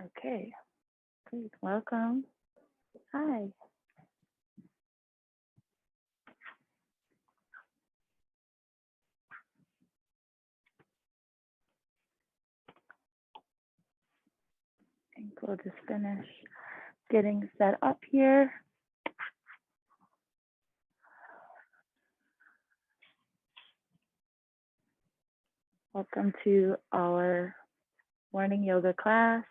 Okay, great. Welcome. Hi. I think we'll just finish getting set up here. Welcome to our morning yoga class.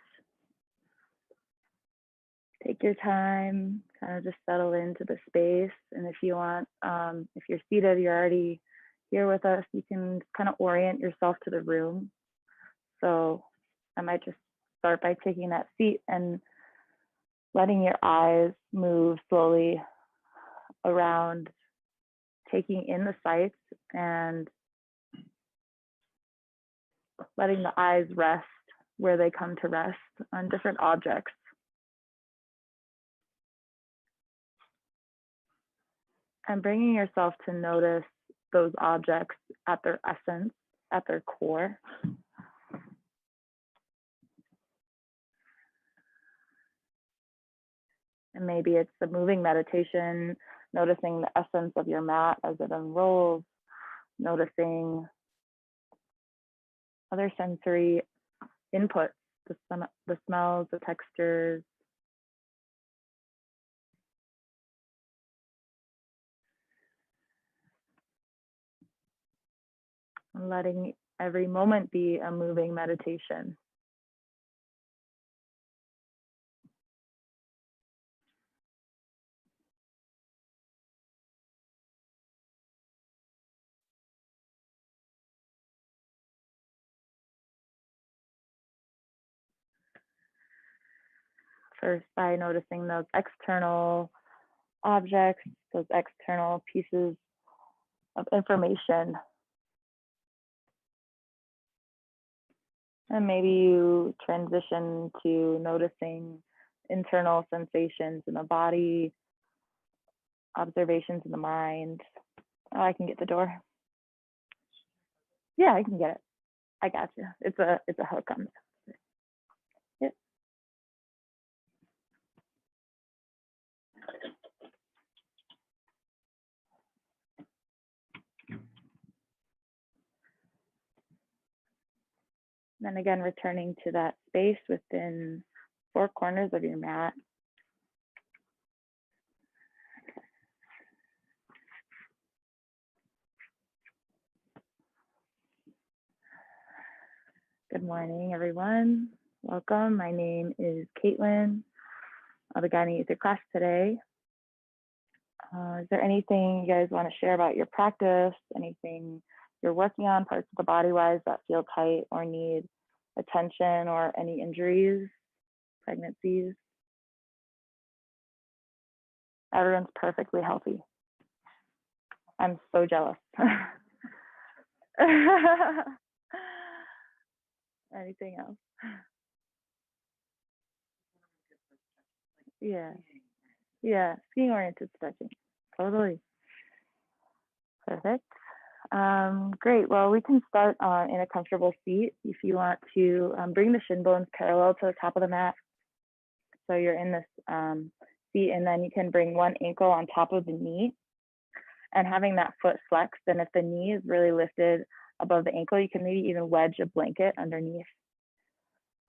Take your time, kind of just settle into the space. And if you want, if you're seated, you're already here with us, you can kind of orient yourself to the room. So I might just start by taking that seat and letting your eyes move slowly around, taking in the sights and letting the eyes rest where they come to rest on different objects. And bringing yourself to notice those objects at their essence, at their core. And maybe it's the moving meditation, noticing the essence of your mat as it unrolls, noticing other sensory inputs, the smells, the textures. And letting every moment be a moving meditation. First, by noticing those external objects, those external pieces of information. And maybe you transition to noticing internal sensations in the body, observations in the mind. Oh, I can get the door. Yeah, I can get it. I got you. It's a hook on this. Yep. Then again, returning to that space within four corners of your mat. Good morning, everyone. Welcome. My name is Caitlin. I'll be guiding you through class today. Is there anything you guys want to share about your practice? Anything you're working on, parts of the body wise that feel tight or need attention, or any injuries, pregnancies? Everyone's perfectly healthy. I'm so jealous. Anything else? Yeah, skiing oriented stretching. Totally. Perfect. Great. Well, we can start in a comfortable seat. If you want to bring the shin bones parallel to the top of the mat. So you're in this seat, and then you can bring one ankle on top of the knee and having that foot flexed. And if the knee is really lifted above the ankle, you can maybe even wedge a blanket underneath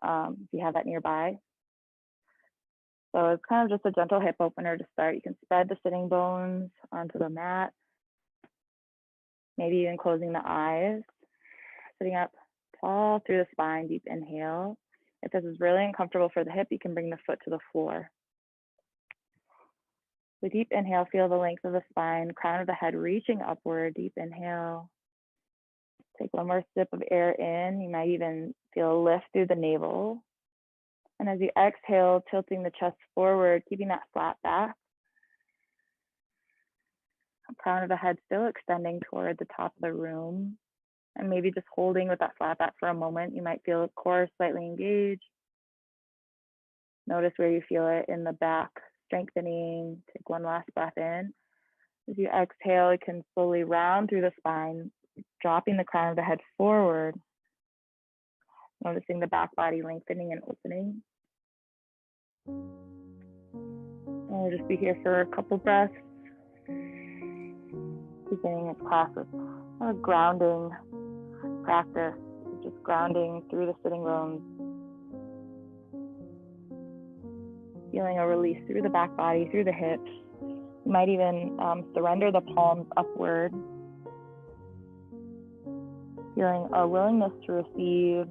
if you have that nearby. So it's kind of just a gentle hip opener to start. You can spread the sitting bones onto the mat, maybe even closing the eyes, sitting up tall through the spine, deep inhale. If this is really uncomfortable for the hip, you can bring the foot to the floor. With deep inhale, feel the length of the spine, crown of the head reaching upward, deep inhale. Take one more sip of air in. You might even feel a lift through the navel. And as you exhale, tilting the chest forward, keeping that flat back. Crown of the head still extending toward the top of the room. And maybe just holding with that flat back for a moment. You might feel the core slightly engaged. Notice where you feel it in the back, strengthening. Take one last breath in. As you exhale, you can slowly round through the spine, dropping the crown of the head forward. Noticing the back body lengthening and opening. And we'll just be here for a couple breaths. Beginning this class with a grounding practice, just grounding through the sitting bones. Feeling a release through the back body, through the hips. You might even surrender the palms upward. Feeling a willingness to receive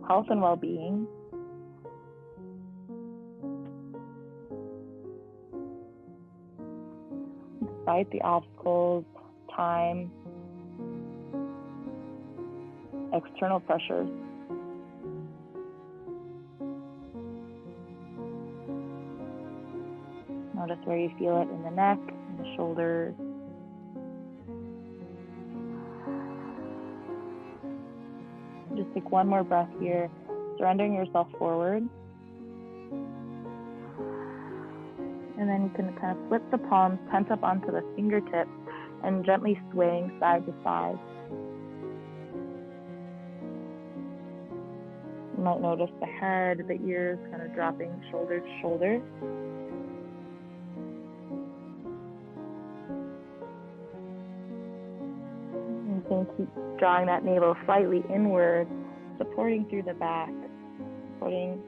health and well-being. Despite the obstacles, time, external pressures. Notice where you feel it in the neck, in the shoulders. Just take one more breath here, surrendering yourself forward. And then you can kind of flip the palms, tense up onto the fingertips, and gently swaying side to side. You might notice the head, the ears kind of dropping shoulder to shoulder. You can keep drawing that navel slightly inward, supporting through the back, supporting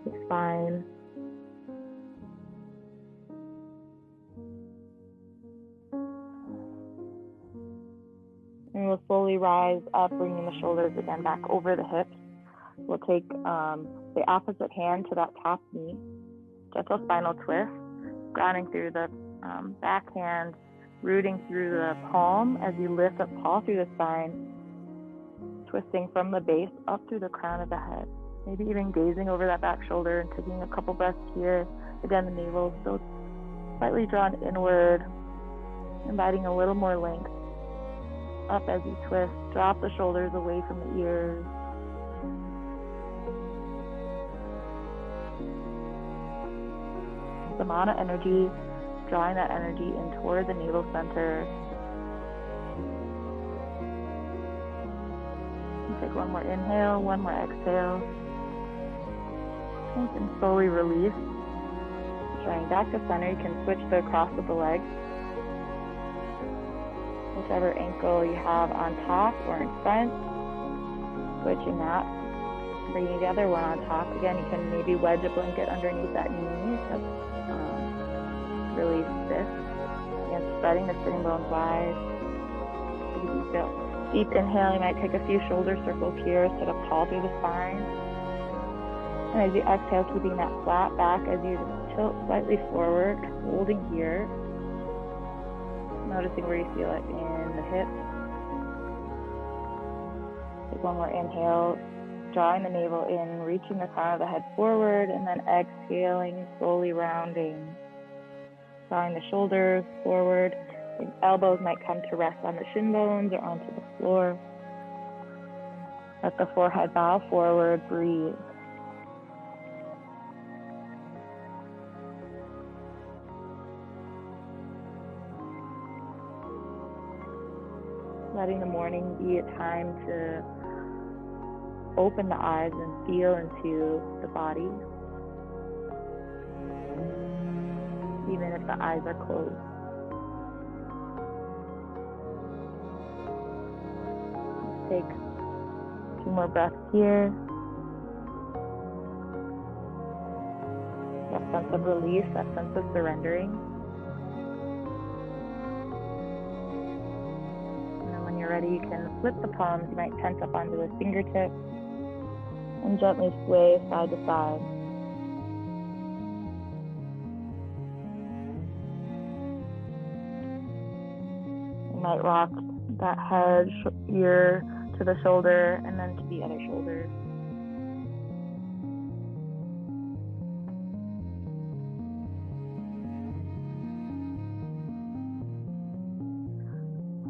the spine. And we'll slowly rise up, bringing the shoulders again back over the hips. We'll take the opposite hand to that top knee, gentle spinal twist, grounding through the back hand, rooting through the palm as you lift up tall through the spine, twisting from the base up through the crown of the head. Maybe even gazing over that back shoulder and taking a couple breaths here. Again, the navel still slightly drawn inward, inviting a little more length. Up as you twist, drop the shoulders away from the ears. Samana energy, drawing that energy in toward the navel center. Take one more inhale, one more exhale. And you can slowly release. Drawing back to center, you can switch the cross of the legs. Whichever ankle you have on top or in front, switching that, bringing the other one on top. Again, you can maybe wedge a blanket underneath that knee if that's really stiff. Again, spreading the sitting bones wide. Deep inhale, you might take a few shoulder circles here, sit up tall through the spine. And as you exhale, keeping that flat back as you tilt slightly forward, holding here. Noticing where you feel it in the hips. Take one more inhale, drawing the navel in, reaching the crown of the head forward, and then exhaling, slowly rounding. Drawing the shoulders forward. The elbows might come to rest on the shin bones or onto the floor. Let the forehead bow forward, breathe. Letting the morning be a time to open the eyes and feel into the body, even if the eyes are closed. Take 2 more breaths here. That sense of release, that sense of surrendering. Ready, you can flip the palms. You might tense up onto the fingertips and gently sway side to side. You might rock that head, ear to the shoulder and then to the other shoulder.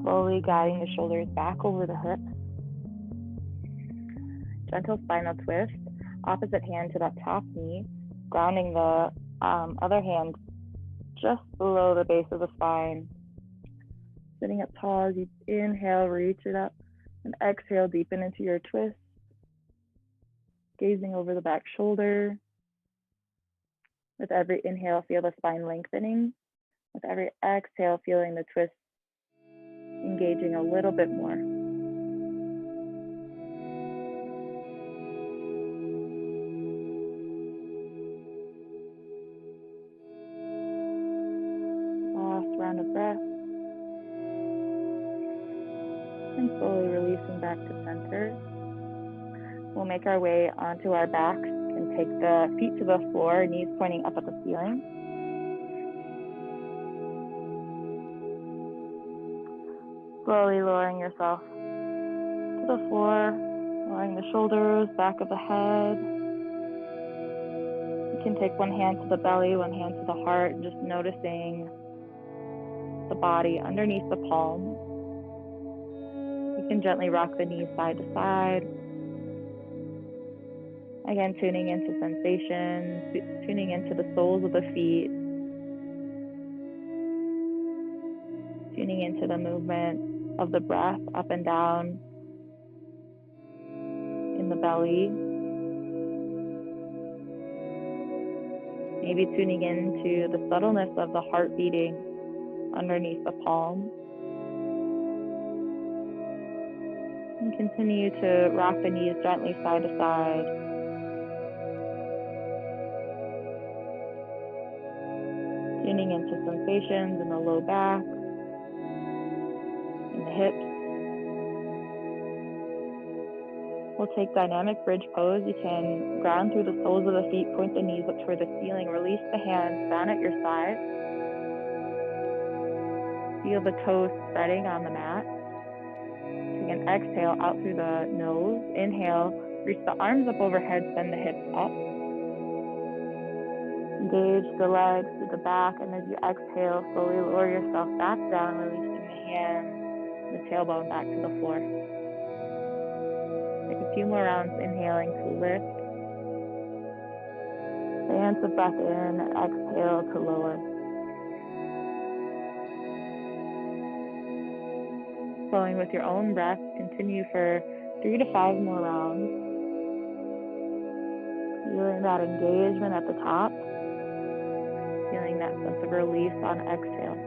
Slowly guiding the shoulders back over the hips. Gentle spinal twist. Opposite hand to that top knee. Grounding the other hand just below the base of the spine. Sitting up tall as you inhale, reach it up. And exhale, deepen into your twist. gazing over the back shoulder. With every inhale, feel the spine lengthening. With every exhale, feeling the twist engaging a little bit more. Last round of breath. And slowly releasing back to center. We'll make our way onto our backs and take the feet to the floor, knees pointing up at the ceiling. Slowly lowering yourself to the floor, lowering the shoulders, back of the head. You can take one hand to the belly, one hand to the heart, just noticing the body underneath the palm. You can gently rock the knees side to side. Again, tuning into sensations, tuning into the soles of the feet, tuning into the movement of the breath up and down in the belly. Maybe tuning into the subtleness of the heart beating underneath the palm. And continue to rock the knees gently side to side. Tuning into sensations in the low back, in the hips. We'll take dynamic bridge pose. You can ground through the soles of the feet, point the knees up toward the ceiling, release the hands down at your side. Feel the toes spreading on the mat. Take an exhale out through the nose. Inhale, reach the arms up overhead, send the hips up. Engage the legs to the back, and as you exhale, slowly lower yourself back down, releasing the hands, the tailbone back to the floor. Take a few more rounds, inhaling to lift. Dance the breath in, exhale to lower. Flowing with your own breath, continue for 3 to 5 more rounds. Feeling that engagement at the top. Feeling that sense of release on exhale.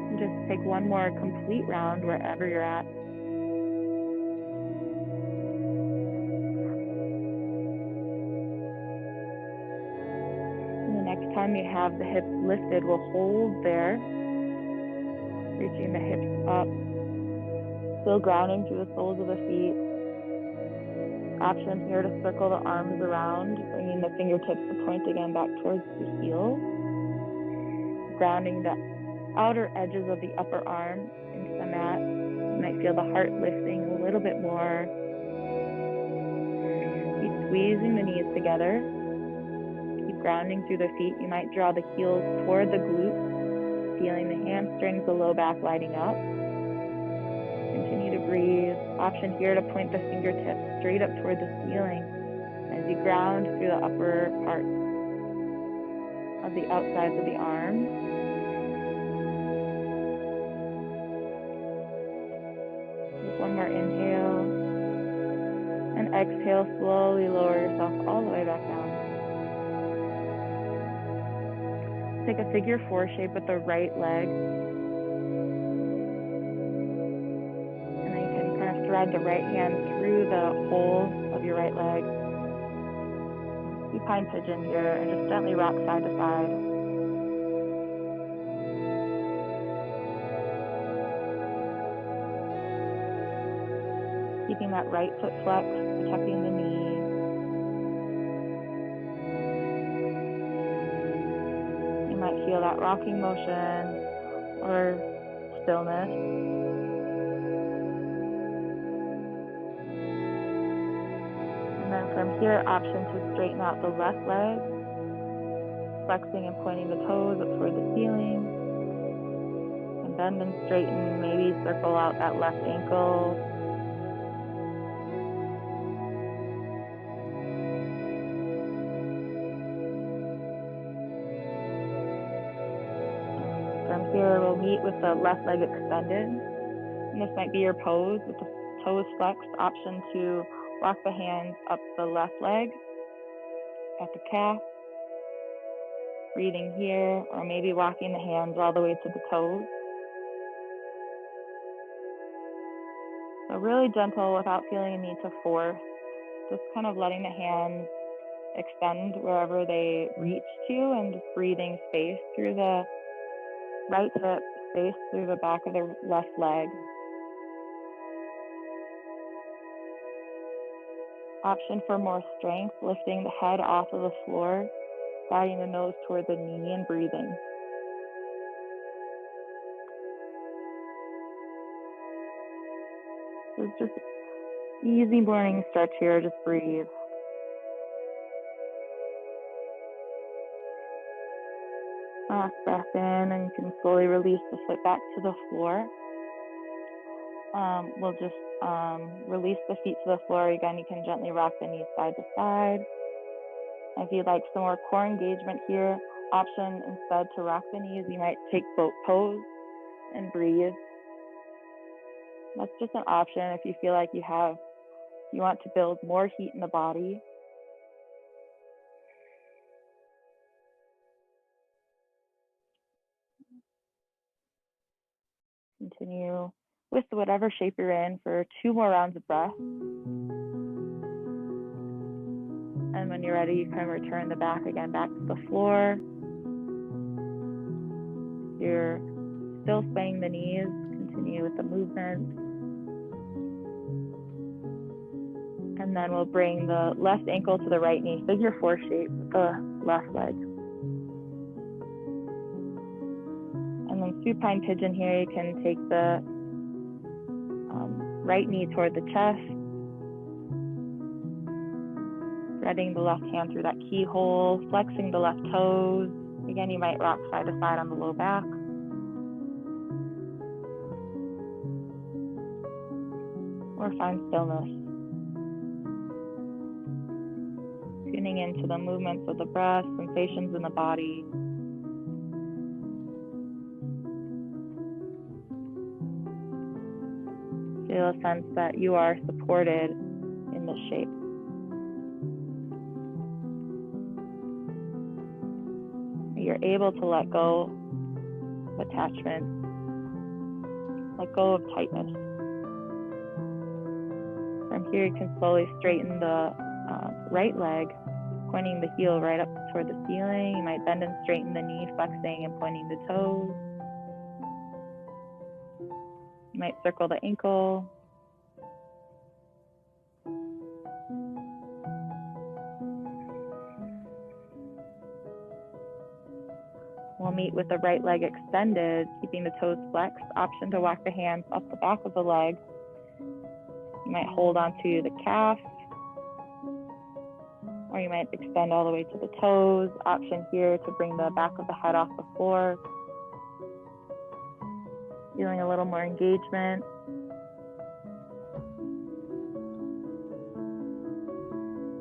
And just take one more complete round wherever you're at. And the next time you have the hips lifted, we'll hold there. Reaching the hips up, still grounding through the soles of the feet. Option here to circle the arms around, bringing the fingertips to point again back towards the heels. Grounding the outer edges of the upper arm into the mat. You might feel the heart lifting a little bit more. Keep squeezing the knees together. Keep grounding through the feet. You might draw the heels toward the glutes. Feeling the hamstrings, the low back lighting up. Continue to breathe. Option here to point the fingertips straight up toward the ceiling as you ground through the upper part of the outsides of the arms. Take one more inhale. And exhale, slowly lower yourself all the way back down. Take a figure 4 shape with the right leg. And then you can kind of thread the right hand through the hole of your right leg. Supine pigeon here, and just gently rock side to side. Keeping that right foot flexed, protecting the knee. You might feel that rocking motion or stillness. And then from here, option to straighten out the left leg, flexing and pointing the toes up toward the ceiling. And bend and straighten, maybe circle out that left ankle. From here, we'll meet with the left leg extended. And this might be your pose with the toes flexed. Option to walk the hands up the left leg at the calf. Breathing here, or maybe walking the hands all the way to the toes. So really gentle without feeling a need to force. Just kind of letting the hands extend wherever they reach to, and just breathing space through the right hip, space through the back of the left leg. Option for more strength, lifting the head off of the floor, guiding the nose toward the knee and breathing. So it's just easy morning stretch here, just breathe. Last breath in, and you can slowly release the foot back to the floor. We'll just release the feet to the floor. Again, you can gently rock the knees side to side. If you'd like some more core engagement here, option instead to rock the knees, you might take boat pose and breathe. That's just an option if you feel like you want to build more heat in the body. Continue with whatever shape you're in for 2 more rounds of breath. And when you're ready, you can return the back again back to the floor. You're still swaying the knees, continue with the movement. And then we'll bring the left ankle to the right knee, figure 4 shape with the left leg. And then supine pigeon here, you can take the right knee toward the chest, threading the left hand through that keyhole, flexing the left toes. Again, you might rock side to side on the low back. Or find stillness. Tuning into the movements of the breath, sensations in the body. Feel a sense that you are supported in this shape. You're able to let go of attachment, let go of tightness. From here, you can slowly straighten the right leg, pointing the heel right up toward the ceiling. You might bend and straighten the knee, flexing and pointing the toes. You might circle the ankle. We'll meet with the right leg extended, keeping the toes flexed. Option to walk the hands up the back of the leg. You might hold onto the calf, or you might extend all the way to the toes. Option here to bring the back of the head off the floor. Feeling a little more engagement.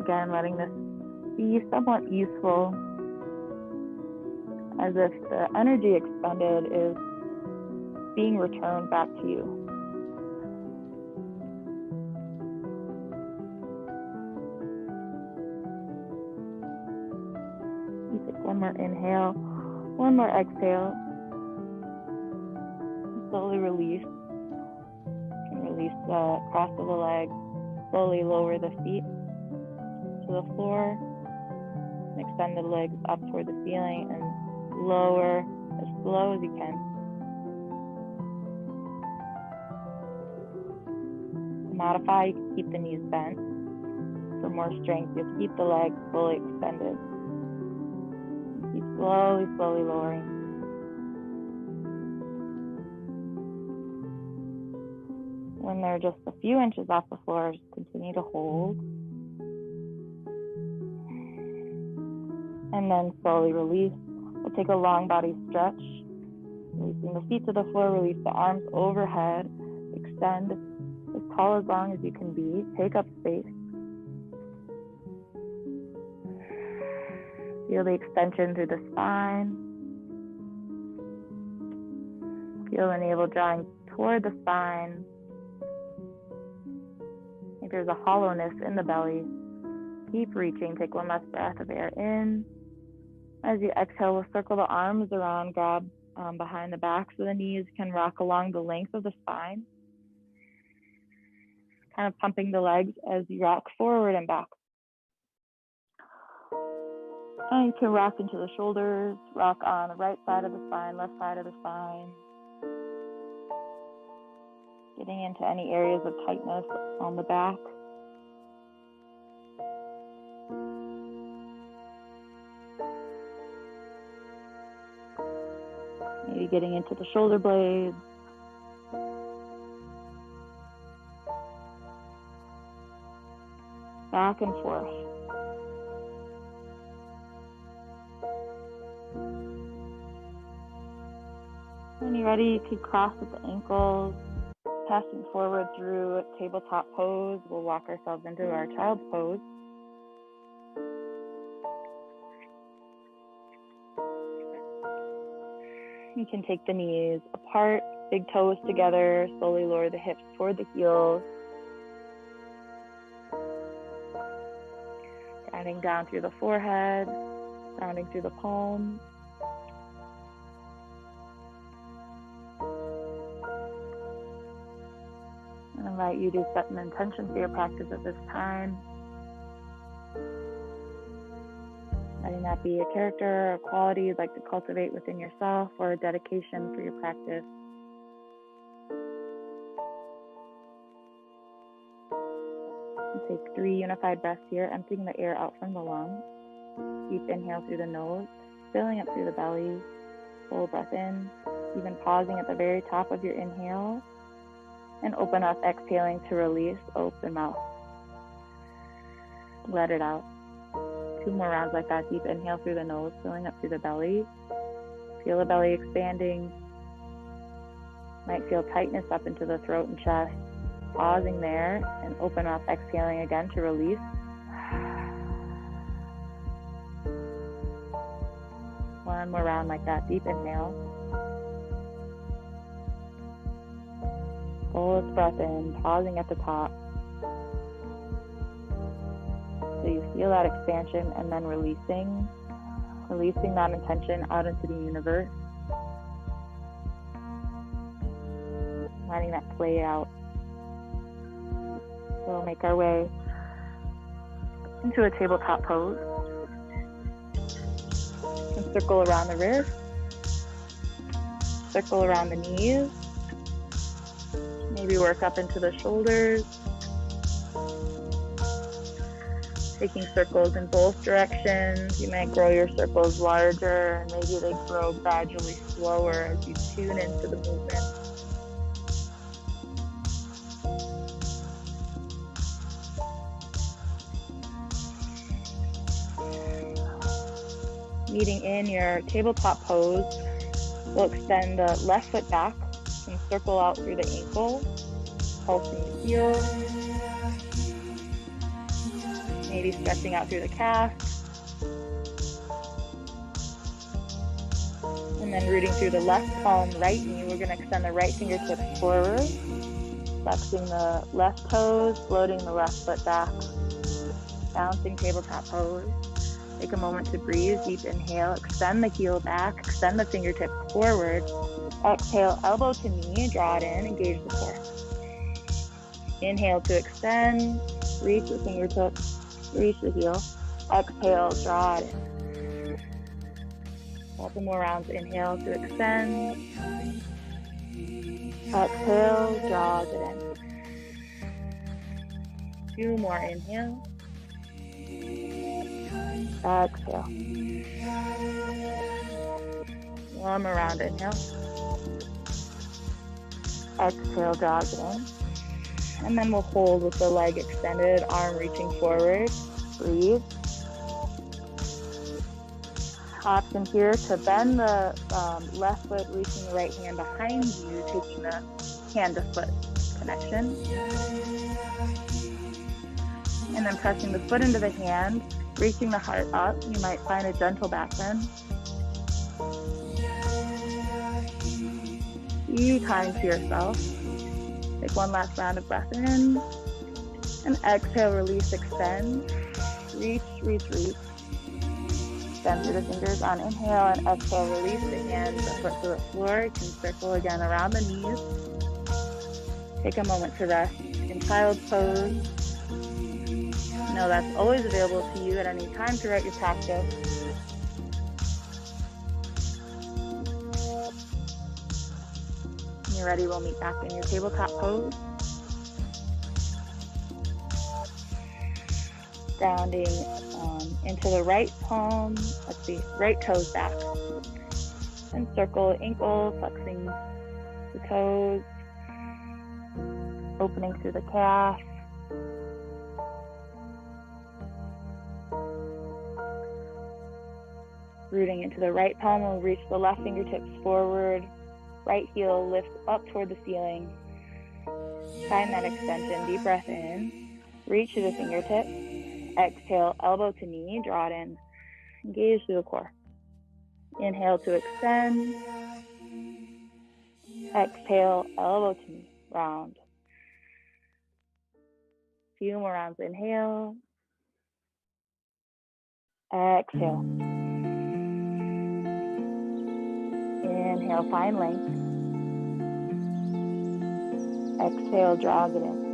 Again, letting this be somewhat useful, as if the energy expended is being returned back to you. You take one more inhale, one more exhale. Slowly release. You can release the cross of the leg. Slowly lower the feet to the floor. And extend the legs up toward the ceiling and lower as slow as you can. To modify, you can keep the knees bent. For more strength, you'll keep the legs fully extended. Keep slowly, slowly lowering. When they're just a few inches off the floor, just continue to hold. And then slowly release. We'll take a long body stretch. Releasing the feet to the floor, release the arms overhead. Extend as tall as long as you can be. Take up space. Feel the extension through the spine. Feel the navel drawing toward the spine. I think there's a hollowness in the belly. Keep reaching. Take one last breath of air in. As you exhale, we'll circle the arms around, grab behind the back so the knees can rock along the length of the spine. Kind of pumping the legs as you rock forward and back. And you can rock into the shoulders, rock on the right side of the spine, left side of the spine. Getting into any areas of tightness on the back. Maybe getting into the shoulder blades. Back and forth. When you're ready, you can cross at the ankles, passing forward through tabletop pose. We'll walk ourselves into our child's pose. You can take the knees apart, big toes together, slowly lower the hips toward the heels. Grounding down through the forehead, grounding through the palms. I invite you to set an intention for your practice at this time. Letting that be a character or a quality you'd like to cultivate within yourself, or a dedication for your practice. And take 3 unified breaths here, emptying the air out from the lungs. Deep inhale through the nose, filling up through the belly. Full breath in, even pausing at the very top of your inhale. And open up, exhaling to release, open mouth. Let it out. 2 more rounds like that. Deep inhale through the nose, filling up through the belly. Feel the belly expanding. Might feel tightness up into the throat and chest. Pausing there and open up, exhaling again to release. One more round like that. Deep inhale. Fullest breath in, pausing at the top. So you feel that expansion and then releasing that intention out into the universe. Letting that play out. So we'll make our way into a tabletop pose. And circle around the wrist. Circle around the knees. Maybe work up into the shoulders. Taking circles in both directions. You might grow your circles larger, and maybe they grow gradually slower as you tune into the movement. Meeting in your tabletop pose, we'll extend the left foot back and circle out through the ankle, pulsing the heel. Maybe stretching out through the calf. And then rooting through the left palm, right knee. We're going to extend the right fingertips forward, flexing the left toes, floating the left foot back, bouncing tabletop pose. Take a moment to breathe. Deep inhale, extend the heel back, extend the fingertips forward. Exhale, elbow to knee, draw it in, engage the core. Inhale to extend, reach the fingertips. Reach the heel. Exhale, draw it in. Couple more rounds. Inhale to extend. Exhale, draws it in. 2 more. Inhale. Exhale. 1 more round. Inhale. Exhale, draws it in. And then we'll hold with the leg extended, arm reaching forward. Breathe. Option here to bend the left foot, reaching the right hand behind you, taking the hand to foot connection. And then pressing the foot into the hand, reaching the heart up. You might find a gentle back bend. Be kind to yourself. Take one last round of breath in. And exhale, release, extend. Reach, reach, reach. Extend through the fingers on inhale, and exhale, release the hands, the foot to the floor. You can circle again around the knees. Take a moment to rest in child's pose. Know that's always available to you at any time throughout your practice. When you're ready, we'll meet back in your tabletop pose. Grounding into the right palm, right toes back. And circle ankle, flexing the toes, opening through the calf. Rooting into the right palm, we'll reach the left fingertips forward. Right heel lifts up toward the ceiling. Find that extension, deep breath in. Reach to the fingertips. Exhale, elbow to knee, draw it in. Engage through the core. Inhale to extend. Exhale, elbow to knee, round. Few more rounds, inhale. Exhale. Inhale, find length. Exhale, drag it in.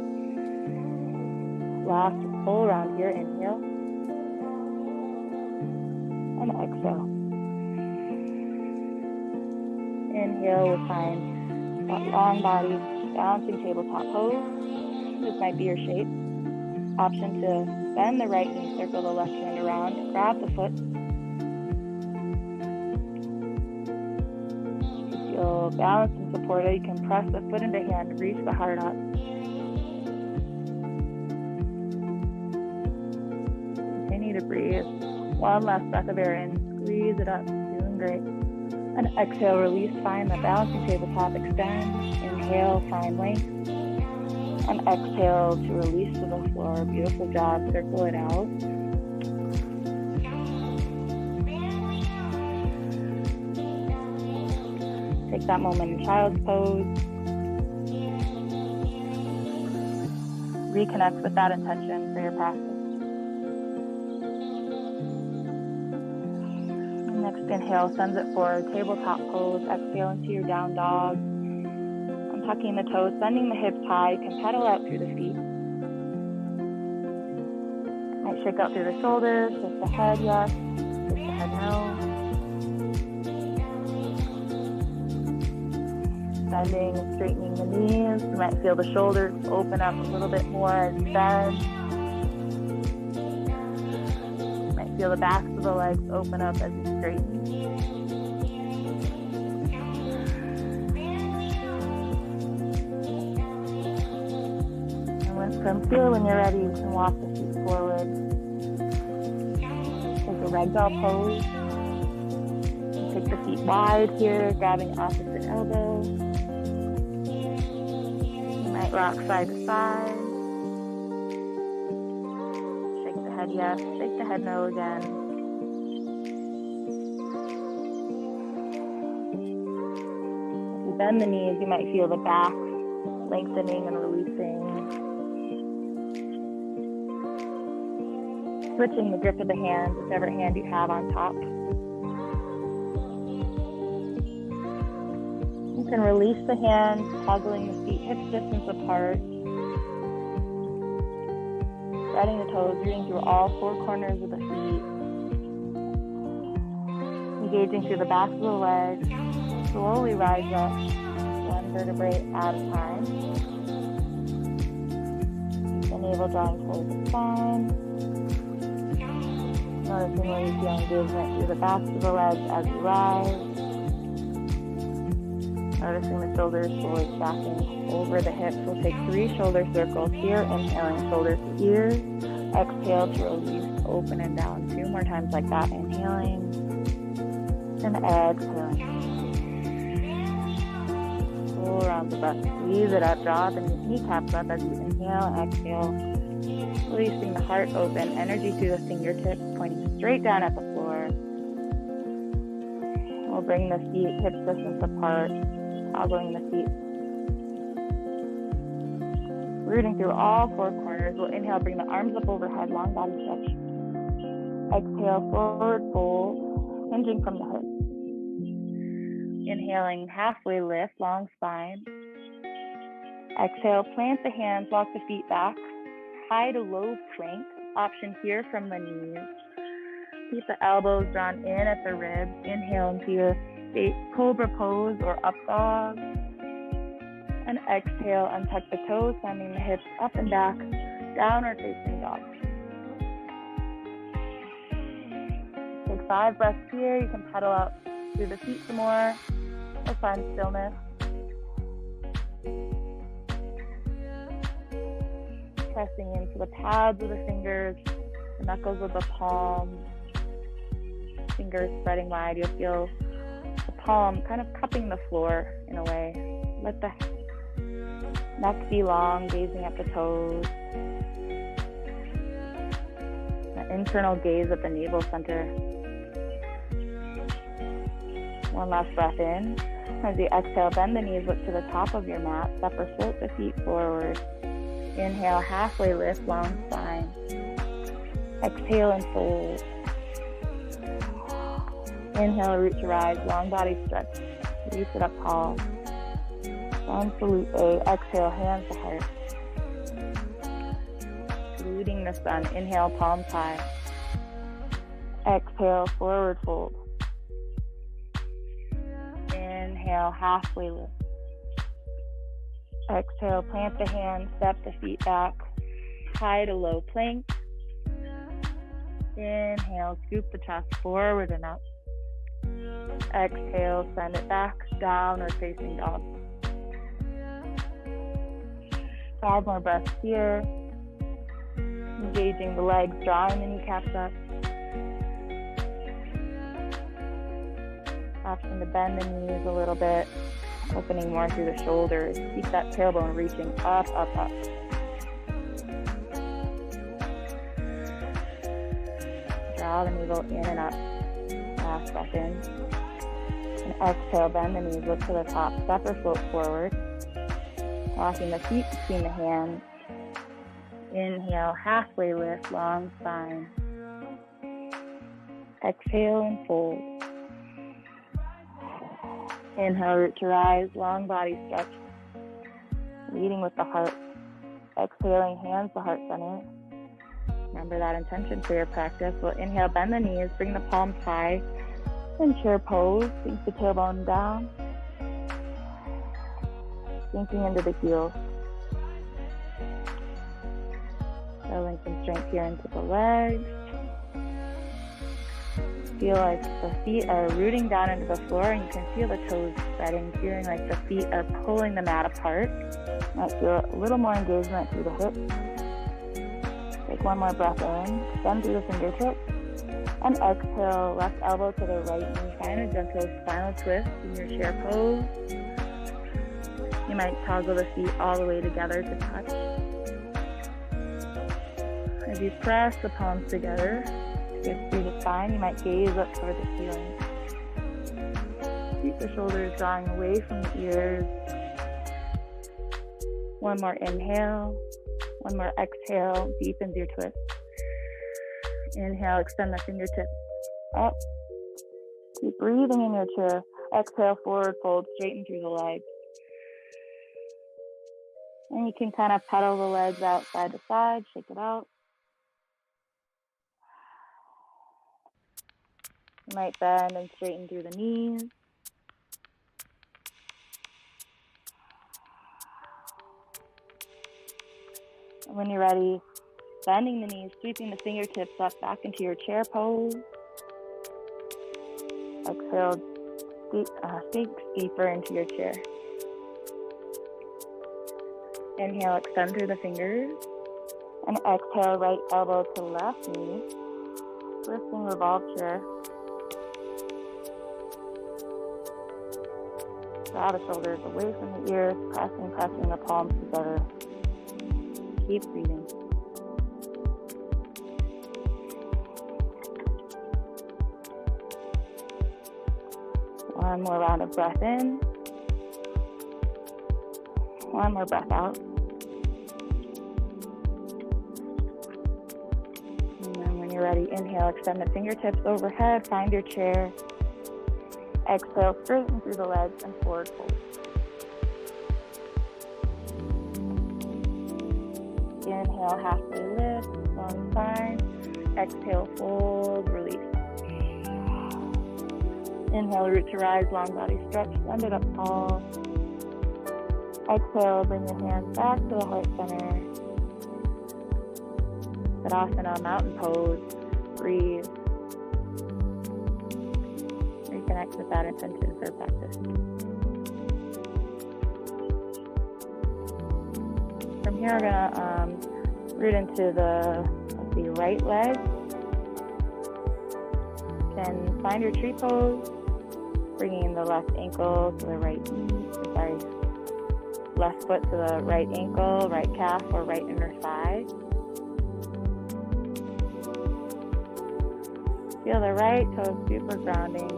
Last full round here, inhale. And exhale. Inhale, we'll find that long body, balancing tabletop pose. This might be your shape. Option to bend the right knee, circle the left hand around, grab the foot. Feel balanced and supported. You can press the foot into hand, reach the heart up. Continue to breathe. One last breath of air in, squeeze it up, doing great. And exhale, release, find the balancing tabletop, extend. Inhale, find length. And exhale to release to the floor. Beautiful job, circle it out. Take that moment in child's pose. Reconnect with that intention for your practice. Next inhale sends it forward, tabletop pose. Exhale into your down dog. Tucking the toes, bending the hips high. You can pedal out through the feet. Might shake out through the shoulders, lift the head, yes. Lift the head, no. Bending and straightening the knees. You might feel the shoulders open up a little bit more as you bend. You might feel the backs of the legs open up as you straighten. From here, when you're ready, you can walk the feet forward. Take a ragdoll pose. Take the feet wide here, grabbing opposite elbow. You might rock side to side. Shake the head yes, shake the head no again. If you bend the knees, you might feel the back lengthening and releasing. Switching the grip of the hand, whichever hand you have on top. You can release the hands, toggling the feet hip distance apart. Spreading the toes, rooting through all four corners of the feet. Engaging through the backs of the legs. Slowly rise up, one vertebrae at a time. The navel drawing towards the spine. Noticing where you feel engagement through the backs of the legs as you rise. Noticing the shoulders slowly stacking over the hips. We'll take 3 shoulder circles here. Inhaling, shoulders to ears. Exhale to release, open and down. 2 more times like that. Inhaling and exhaling. Full rounds of breath. Squeeze it up. Draw the kneecaps up as you inhale, exhale. Releasing the heart open, energy through the fingertips, pointing straight down at the floor. We'll bring the feet hip distance apart. toggling the feet. Rooting through all four corners. We'll inhale, bring the arms up overhead, long body stretch. Exhale, forward fold, hinging from the hips. Inhaling, halfway lift, long spine. Exhale, plant the hands, walk the feet back. High to low plank, option here from the knees. Keep the elbows drawn in at the ribs. Inhale into your cobra pose or up dog. And exhale, untuck the toes, sending the hips up and back, downward facing dog. Take 5 breaths here. You can pedal out through the feet some more or find stillness. Pressing into the pads of the fingers, the knuckles of the palms, fingers spreading wide. You'll feel the palm kind of cupping the floor in a way. Let the neck be long, gazing at the toes. An internal gaze at the navel center. One last breath in. As you exhale, bend the knees, look to the top of your mat. Step or float the feet forward. Inhale, halfway lift, long spine. Exhale and fold. Inhale, root to rise, long body stretch. Reach it up tall. Down salute A. Exhale, hands to heart. Saluting the sun. Inhale, palms high. Exhale, forward fold. Inhale, halfway lift. Exhale, plant the hands, step the feet back, high to low plank. Inhale, scoop the chest forward and up. Exhale, send it back, downward facing dog. 5 more breaths here. Engaging the legs, drawing the kneecaps up. Option to bend the knees a little bit. Opening more through the shoulders. Keep that tailbone reaching up, up, up. Draw the navel in and up. Last breath in. And exhale, bend the knees, look to the top. Step or float forward. Walking the feet between the hands. Inhale, halfway lift, long spine. Exhale and fold. Inhale, root to rise, long body stretch. Leading with the heart. Exhaling, hands to heart center. Remember that intention for your practice. We'll inhale, bend the knees, bring the palms high. In chair pose, sink the tailbone down. Sinking into the heels. Building some strength here into the legs. Feel like the feet are rooting down into the floor, and you can feel the toes spreading, feeling like the feet are pulling the mat apart. Might feel a little more engagement through the hips. Take one more breath in, bend through the fingertips, and exhale, left elbow to the right knee. Find a gentle spinal twist in your chair pose. You might toggle the feet all the way together to touch. As you press the palms together, get through the spine, you might gaze up toward the ceiling. Keep the shoulders drawing away from the ears. One more inhale. One more exhale. Deepens your twist. Inhale, extend the fingertips up. Keep breathing in your chair. Exhale, forward fold, straighten through the legs. And you can kind of pedal the legs out side to side, shake it out. You might bend and straighten through the knees. And when you're ready, bending the knees, sweeping the fingertips up back into your chair pose. Exhale, sink deeper into your chair. Inhale, extend through the fingers. And exhale, right elbow to left knee. Twisting revolve chair. Draw the shoulders away from the ears, pressing the palms together. Keep breathing. One more round of breath in. One more breath out. And then when you're ready, inhale, extend the fingertips overhead, find your chair. Exhale, straighten through the legs and forward fold. Inhale, halfway lift, long spine. Exhale, fold, release. Inhale, root to rise, long body stretch, stand it up tall. Exhale, bring your hands back to the heart center. Tadasana, mountain pose, breathe. Reconnect with that intention for practice. From here, we're gonna root into the right leg. Then find your tree pose, bringing the left ankle to the right knee, left foot to the right ankle, right calf, or right inner thigh. Feel the right toe super grounding.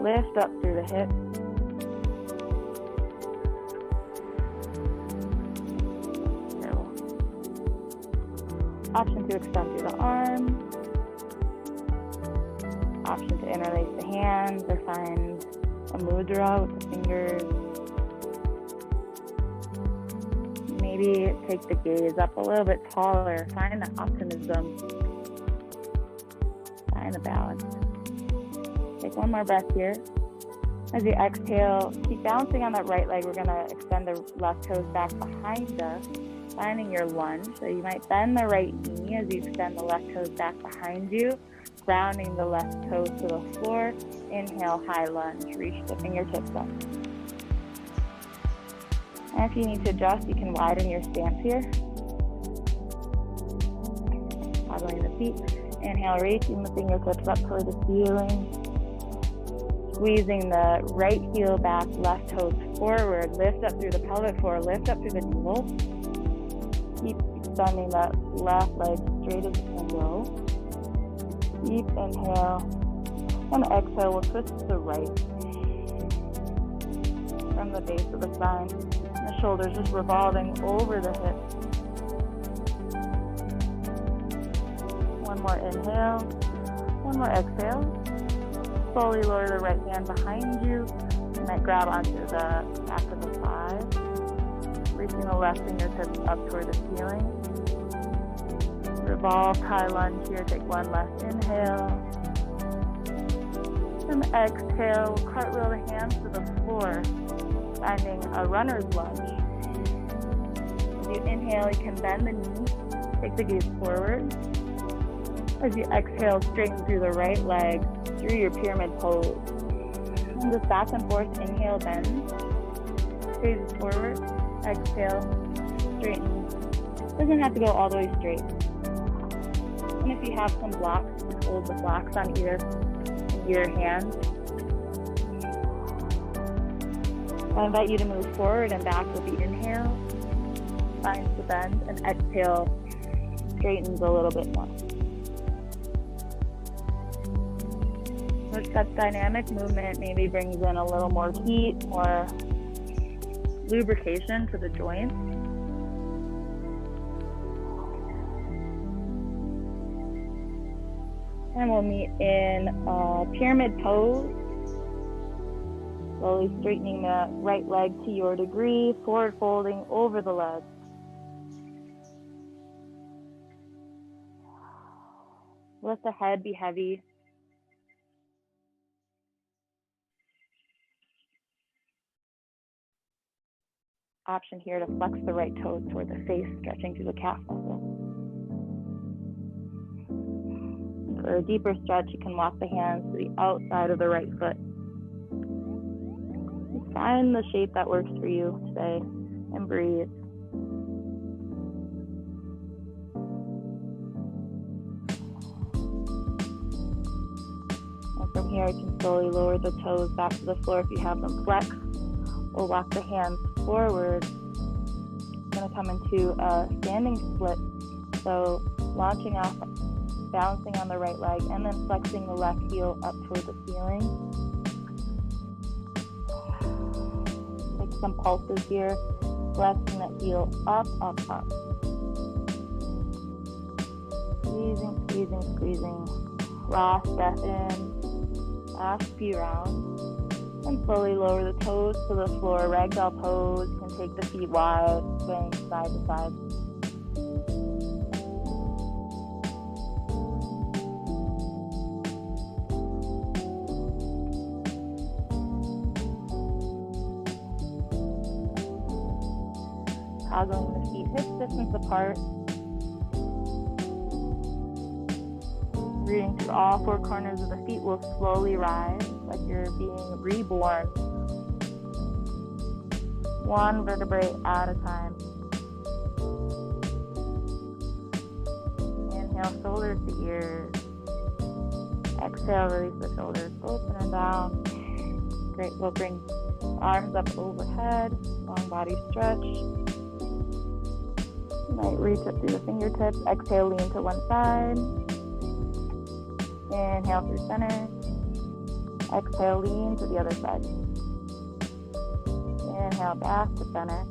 Lift up through the hips. Option to extend through the arms. Option to interlace the hands or find a mudra with the fingers. Maybe take the gaze up a little bit taller. Find the optimism. Find the balance. Take one more breath here. As you exhale, keep bouncing on that right leg. We're going to extend the left toes back behind us, finding your lunge. So you might bend the right knee as you extend the left toes back behind you, grounding the left toes to the floor. Inhale, high lunge. Reach the fingertips up. And if you need to adjust, you can widen your stance here. Wobbling the feet. Inhale, reaching the fingertips up toward the ceiling. Squeezing the right heel back, left toes forward. Lift up through the pelvic floor. Lift up through the navel. Keep extending that left leg straight as you can go. Deep inhale. And exhale, we'll twist to the right. From the base of the spine. The shoulders just revolving over the hips. One more inhale. One more exhale. Slowly lower the right hand behind you. You might grab onto the back of the thigh. Reaching the left fingertips up toward the ceiling. Revolve, high lunge here. Take one last inhale. And exhale, cartwheel the hands to the floor, finding a runner's lunge. As you inhale, you can bend the knee. Take the gaze forward. As you exhale, straighten through the right leg, through your pyramid pose. And just back and forth, inhale, bend. Gaze forward, exhale, straighten. Doesn't have to go all the way straight. And if you have some blocks, hold the blocks on either hand. I invite you to move forward and back with the inhale. Finds the bend, and exhale, straightens a little bit more. That dynamic movement maybe brings in a little more heat, more lubrication to the joints. And we'll meet in pyramid pose. Slowly straightening the right leg to your degree, forward folding over the leg. Let the head be heavy. Option here to flex the right toes toward the face, stretching through the calf muscle. For a deeper stretch, you can walk the hands to the outside of the right foot. Find the shape that works for you today and breathe. And from here, you can slowly lower the toes back to the floor if you have them flexed, or walk the hands forward. It's going to come into a standing split. So launching off, bouncing on the right leg, and then flexing the left heel up toward the ceiling. Take some pulses here. flexing that heel up, up, up. Squeezing, squeezing, squeezing. Last breath in, last few rounds. And slowly lower the toes to the floor. Ragdoll pose. You can take the feet wide, swaying side to side. Toggling the feet hip distance apart. Rooting through all four corners of the feet will slowly rise like you're being reborn. One vertebrae at a time. Inhale, shoulders to ears. Exhale, release the shoulders, open and down. Great, we'll bring arms up overhead, long body stretch. You might reach up through the fingertips. Exhale, lean to one side. Inhale through center. Exhale, lean to the other side. Inhale back to center.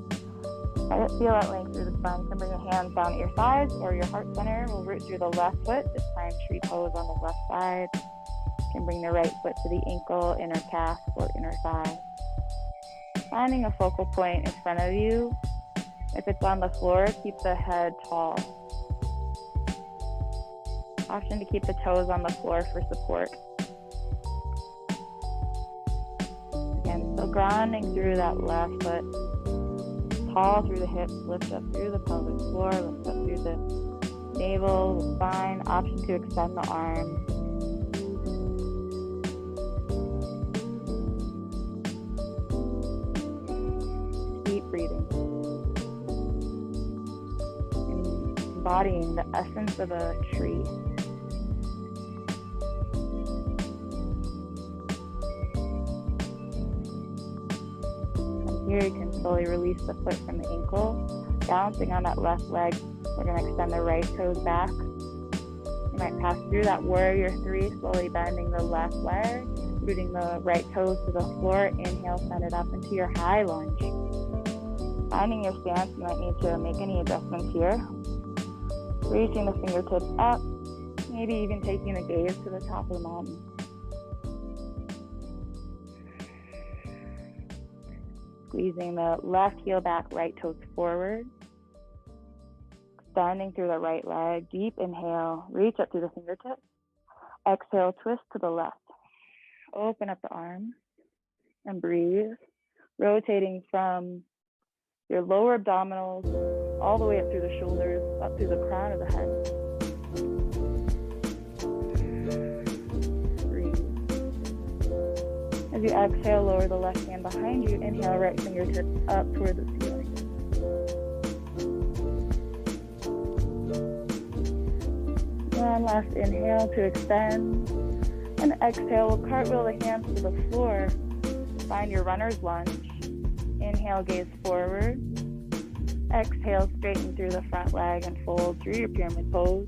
Let it feel that length through the spine. You can bring your hands down at your thighs or your heart center. We'll root through the left foot. This time tree pose on the left side. You can bring the right foot to the ankle, inner calf, or inner thigh. Finding a focal point in front of you. If it's on the floor, keep the head tall. Option to keep the toes on the floor for support. Again, still grounding through that left foot. Tall through the hips, lift up through the pelvic floor, lift up through the navel, the spine. Option to extend the arms. Deep breathing. Embodying the essence of a tree. Here you can slowly release the foot from the ankle. Balancing on that left leg, we're going to extend the right toes back. You might pass through that warrior three, slowly bending the left leg, rooting the right toes to the floor. Inhale, send it up into your high lunge. Finding your stance, you might need to make any adjustments here. Reaching the fingertips up, maybe even taking the gaze to the top of the mountain. Squeezing the left heel back, right toes forward. Extending through the right leg. Deep inhale, reach up through the fingertips. Exhale, twist to the left. Open up the arms and breathe. Rotating from your lower abdominals all the way up through the shoulders, up through the crown of the head. As you exhale, lower the left hand behind you. Inhale, right fingertips up toward the ceiling. One last inhale to extend. And exhale, we'll cartwheel the hands to the floor. Find your runner's lunge. Inhale, gaze forward. Exhale, straighten through the front leg and fold through your pyramid pose.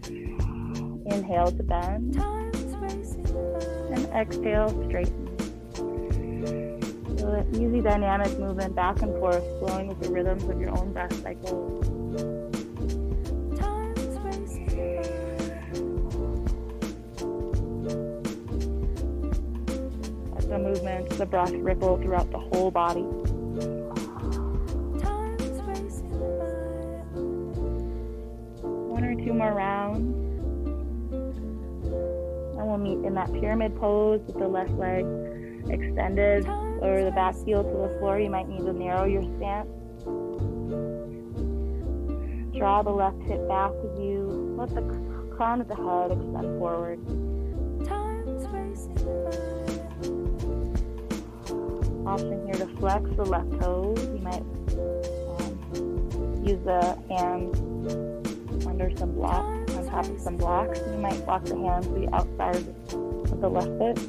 Inhale to bend. And exhale, straighten. So an easy dynamic movement back and forth, flowing with the rhythms of your own breath cycle. As the movements, the breath ripple throughout the whole body. One or two more rounds. And we'll meet in that pyramid pose with the left leg extended. Lower the back heel to the floor. You might need to narrow your stance. Draw the left hip back as you let the crown of the head extend forward. Option here to flex the left toes. You might use the hands under some blocks, on top of some blocks. You might walk the hands to the outside of the left foot.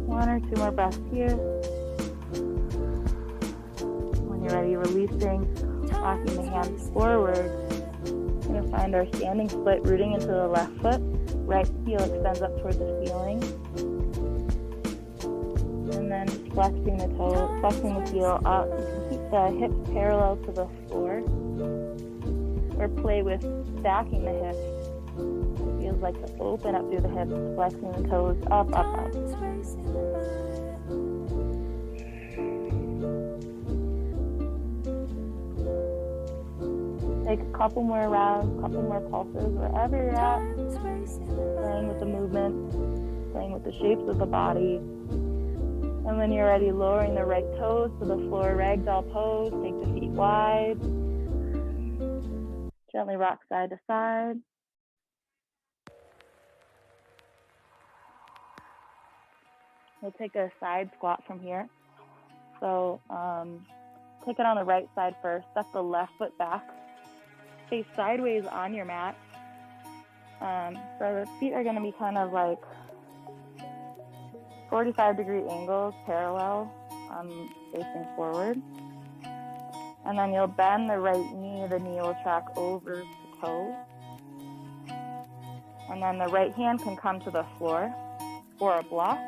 One or two more breaths here. When you're ready, releasing, walking the hands forward. We're going to find our standing split rooting into the left foot. Right heel extends up toward the ceiling. And then flexing the toe, flexing the heel up. You can keep the hips parallel to the floor. Or play with stacking the hips. It feels like to open up through the hips, flexing the toes up, up, up. Take a couple more rounds, couple more pulses, wherever you're at. Playing with the movement, playing with the shapes of the body. And when you're ready, lowering the right toes to the floor, ragdoll pose. Take the feet wide. Gently rock side to side. We'll take a side squat from here. So take it on the right side first. Step the left foot back. Face sideways on your mat. So the feet are going to be kind of like 45-degree angles, parallel, facing forward. And then you'll bend the right knee. The knee will track over the toes. And then the right hand can come to the floor for a block.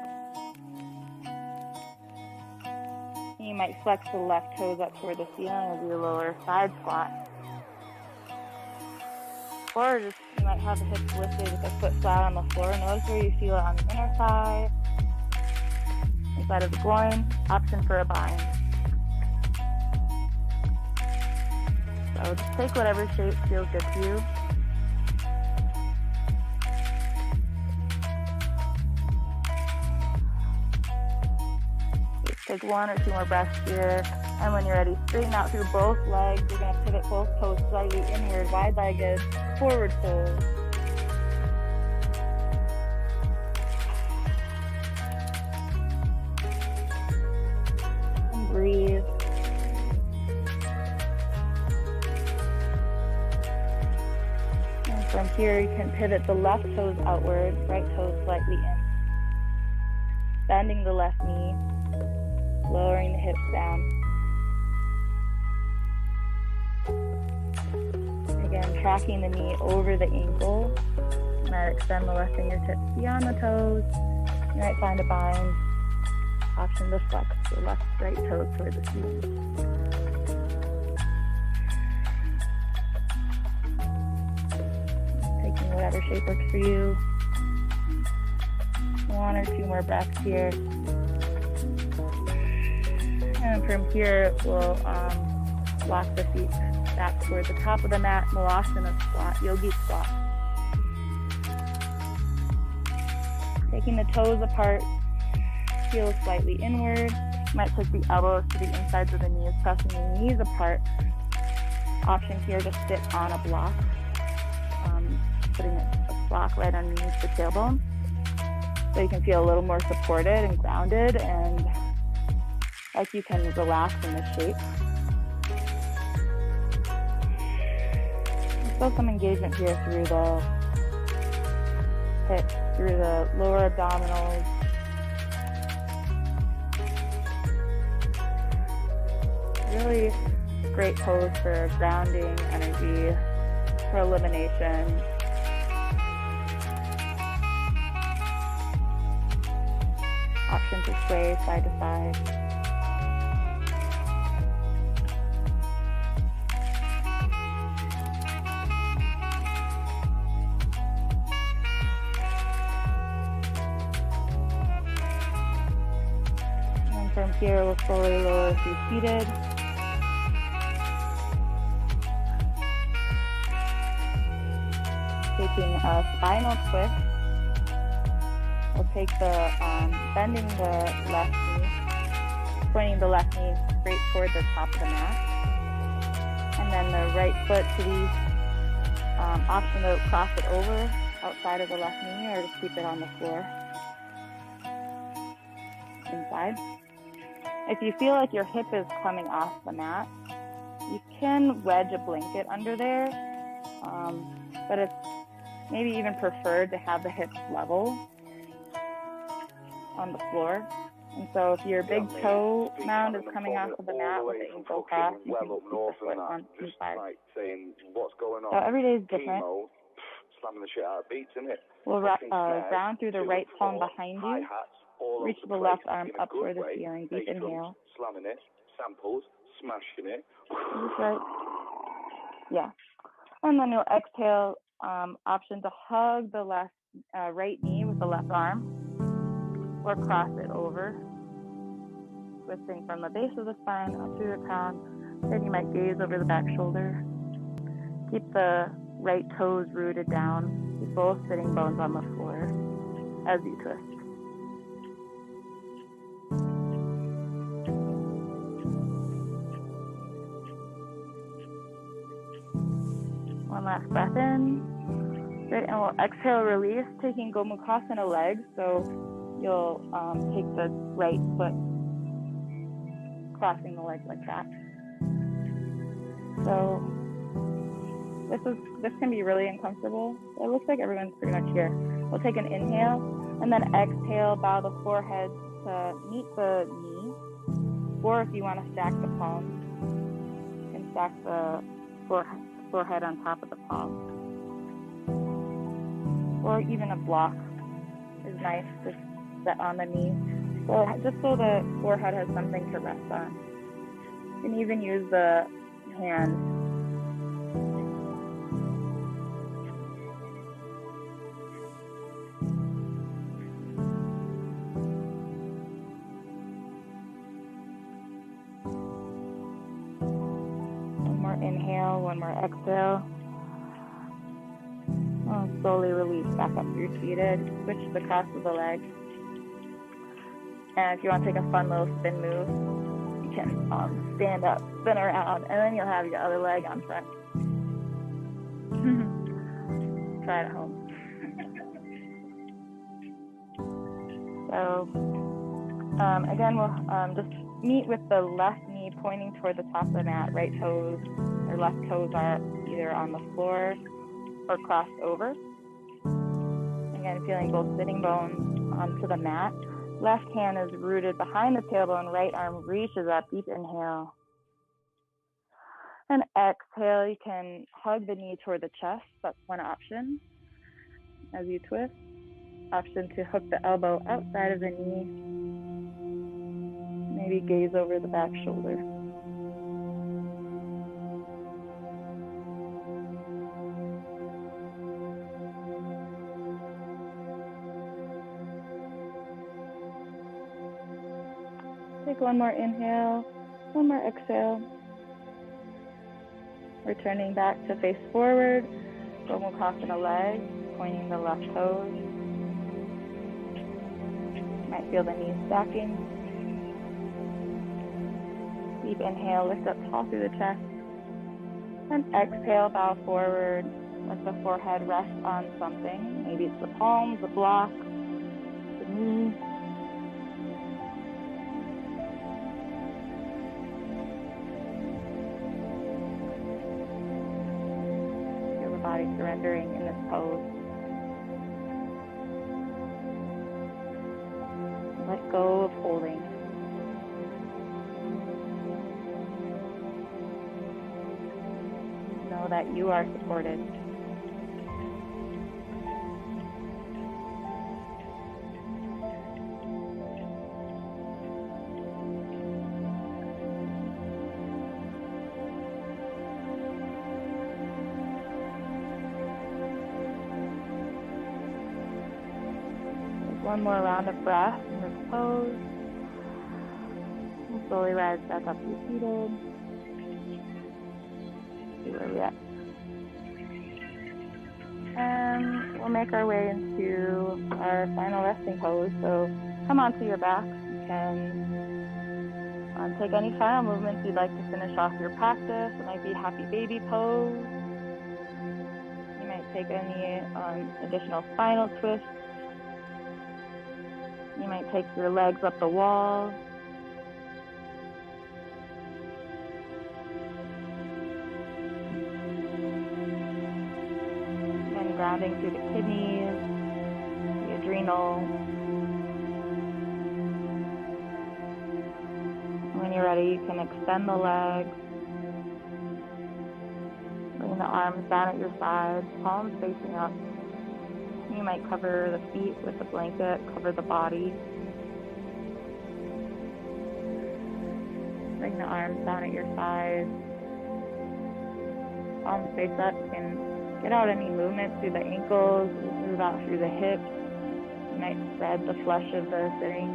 You might flex the left toes up toward the ceiling as you lower side squat. Or just, you might have the hips lifted with the foot flat on the floor. Notice where you feel it on the inner thigh, inside of the groin. Option for a bind. So just take whatever shape feels good to you. Just take one or two more breaths here. And when you're ready, straighten out through both legs. You're going to pivot both toes slightly inward, wide-legged, forward fold. And breathe. And from here, you can pivot the left toes outward, right toes slightly in. Bending the left knee, lowering the hips down. Again, tracking the knee over the ankle. You might extend the left fingertips beyond the toes. You might find a bind. Option to flex the left right toes toward the ceiling. Taking whatever shape works for you. One or two more breaths here. And from here, we'll walk the feet back toward the top of the mat, Malasana squat, yogi squat. Taking the toes apart, heels slightly inward. You might take the elbows to the insides of the knees, pressing the knees apart. Option here to sit on a block, putting a block right underneath the tailbone, so you can feel a little more supported and grounded, and like you can relax in the shape. Feel some engagement here through the hips, through the lower abdominals. Really great pose for grounding energy, for elimination. Option to sway side to side. From here, we'll slowly lower through seated. Taking a spinal twist. We'll take the, bending the left knee, pointing the left knee straight toward the top of the mat. And then the right foot to the option to cross it over outside of the left knee, or just keep it on the floor. Inside. If you feel like your hip is coming off the mat, you can wedge a blanket under there, but it's maybe even preferred to have the hips level on the floor. And so if your big toe mound is coming off of the mat with the ankle cross, you can keep the foot on C5. So every day is different. We'll ground through the right palm behind you. Reach the left arm up toward the ceiling. Deep inhale. Right. Yeah. And then you'll exhale. Option to hug the left right knee with the left arm, or cross it over, twisting from the base of the spine up through the crown. Then you might gaze over the back shoulder. Keep the right toes rooted down. Keep both sitting bones on the floor as you twist. One last breath in. Good, and we'll exhale, release, taking Gomukhasana legs. So you'll take the right foot, crossing the legs like that. So this can be really uncomfortable. It looks like everyone's pretty much here. We'll take an inhale, and then exhale, bow the forehead to meet the knee. Or if you want to stack the palms, you can stack the forehead on top of the palm. Or even a block is nice to set on the knee. So just so the forehead has something to rest on. You can even use the hand. One more inhale, one more exhale. And slowly release back up through seated. Switch the cross of the legs. And if you want to take a fun little spin move, you can stand up, spin around, and then you'll have your other leg on front. Try it at home. So again, we'll just meet with the left knee pointing toward the top of the mat. Right toes or left toes are either on the floor or crossed over. Again, feeling both sitting bones onto the mat. Left hand is rooted behind the tailbone. Right arm reaches up. Deep inhale. And exhale. You can hug the knee toward the chest. That's one option as you twist. Option to hook the elbow outside of the knee. Maybe gaze over the back shoulder. Take one more inhale, one more exhale. Returning back to face forward. Gomukhasana legs, pointing the left toes. Might feel the knees stacking. Deep inhale, lift up tall through the chest. And exhale, bow forward. Let the forehead rest on something. Maybe it's the palms, the block, the knee. Feel the body surrendering in this pose. Let go of holding. Know that you are supported. One more round of breath in this pose. We'll slowly rise back up to seated. See where we're at. And we'll make our way into our final resting pose. So come onto your back. You can take any final movements you'd like to finish off your practice. It might be happy baby pose. You might take any additional spinal twists. You might take your legs up the wall. And grounding through the kidneys, the adrenals. When you're ready, you can extend the legs. Bring the arms down at your sides, palms facing up. You might cover the feet with a blanket, cover the body. Bring the arms down at your sides. Palms face up. You can get out any movement through the ankles, move out through the hips. You might spread the flesh of the sitting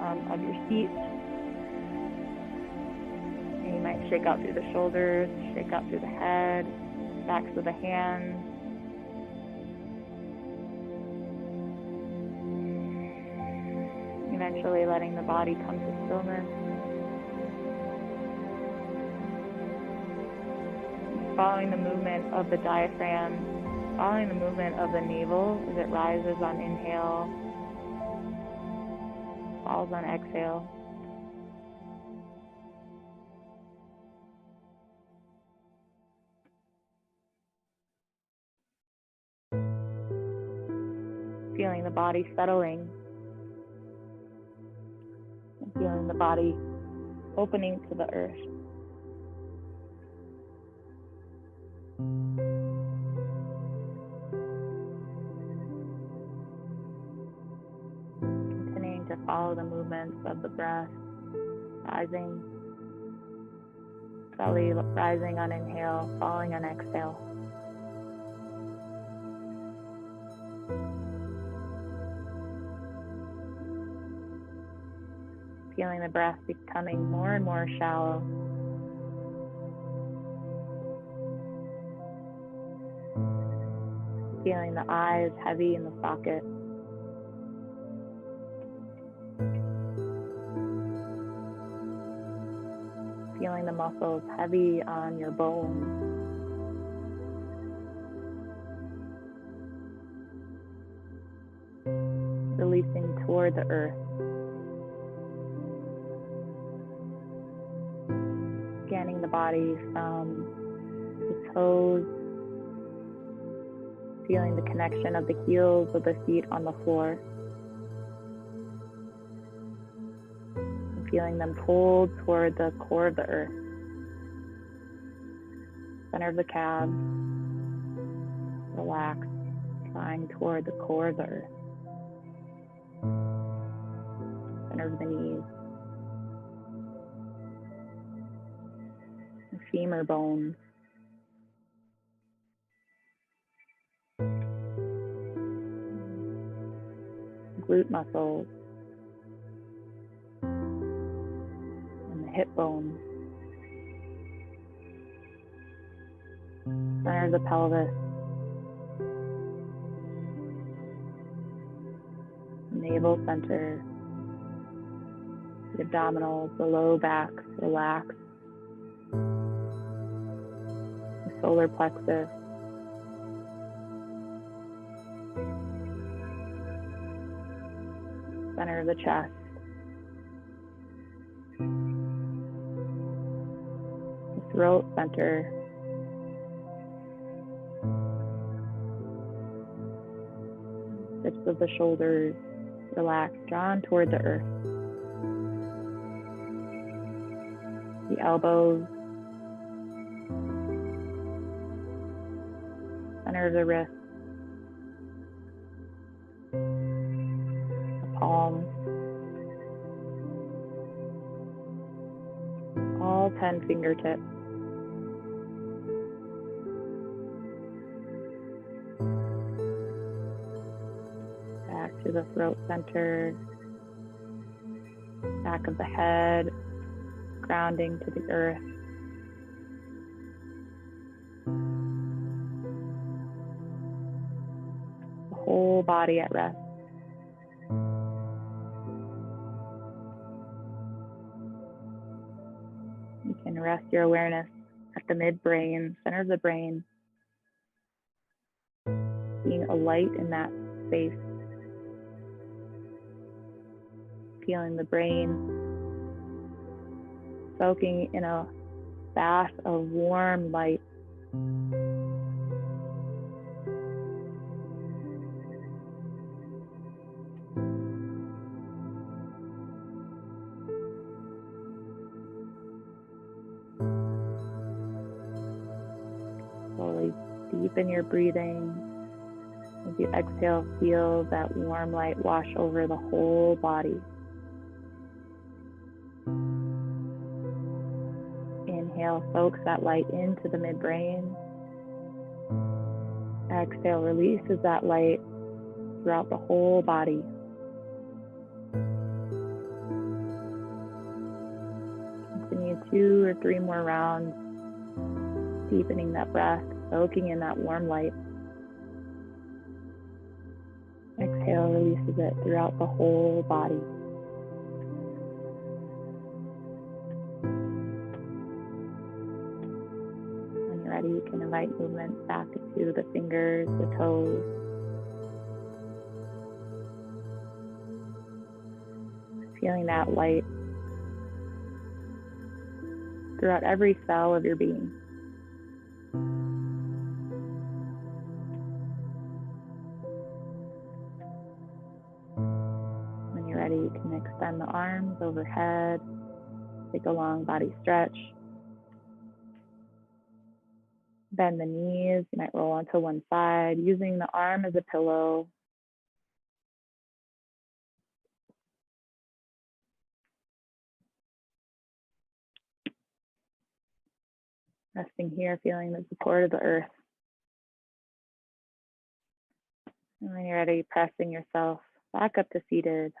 of your seat. And you might shake out through the shoulders, shake out through the head, backs of the hands. Eventually letting the body come to stillness. Following the movement of the diaphragm, following the movement of the navel as it rises on inhale, falls on exhale. Feeling the body settling, and feeling the body opening to the earth. Continuing to follow the movements of the breath, rising, belly rising on inhale, falling on exhale. Feeling the breath becoming more and more shallow. Feeling the eyes heavy in the socket. Feeling the muscles heavy on your bones. Releasing toward the earth. Scanning the body from the toes, feeling the connection of the heels of the feet on the floor, and feeling them pulled toward the core of the earth, center of the calves, relax, drawing toward the core of the earth, center of the knees, the femur bones. Glute muscles, and the hip bones, center of the pelvis, navel center, the abdominals, the low back, relax, the solar plexus, center of the chest, the throat center, tips of the shoulders, relax, drawn toward the earth, the elbows, center of the wrist, palms, all 10 fingertips. Back to the throat center, back of the head, grounding to the earth. The whole body at rest. You can rest your awareness at the midbrain, center of the brain, being a light in that space. Feeling the brain soaking in a bath of warm light. Deepen your breathing. As you exhale, feel that warm light wash over the whole body. Inhale, soaks that light into the midbrain. Exhale, releases that light throughout the whole body. Continue 2 or 3 more rounds, deepening that breath, soaking in that warm light. Exhale, releases it throughout the whole body. When you're ready, you can invite movement back to the fingers, the toes. Feeling that light throughout every cell of your being. When you're ready, you can extend the arms overhead, take a long body stretch. Bend the knees, you might roll onto one side, using the arm as a pillow. Resting here, feeling the support of the earth. And when you're ready, pressing yourself back up to seated.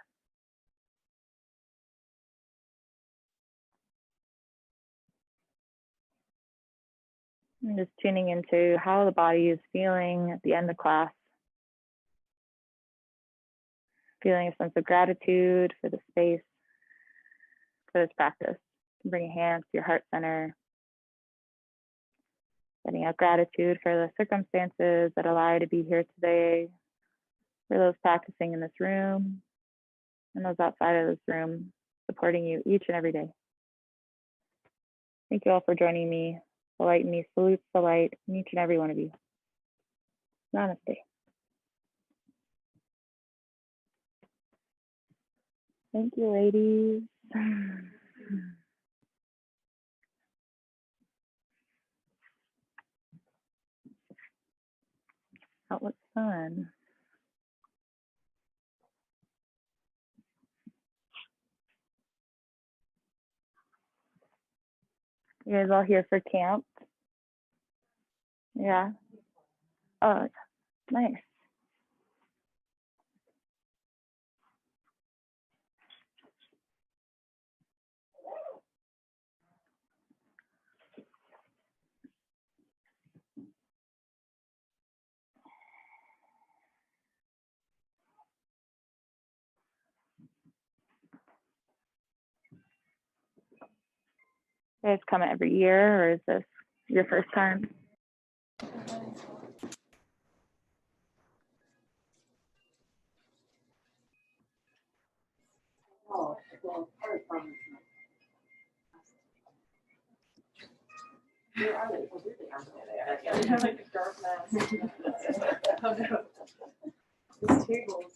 And just tuning into how the body is feeling at the end of class. Feeling a sense of gratitude for the space, for this practice. Bring your hands to your heart center. Sending out gratitude for the circumstances that allow you to be here today, for those practicing in this room, and those outside of this room, supporting you each and every day. Thank you all for joining me. The light in me salutes the light in each and every one of you. Namaste. Thank you, ladies. That was fun. You guys all here for camp? Yeah. Oh, nice. You guys come every year, or is this your first time? Oh, well, part of the where are they? Oh, there they are. They have like a dark mask. Oh no. This table is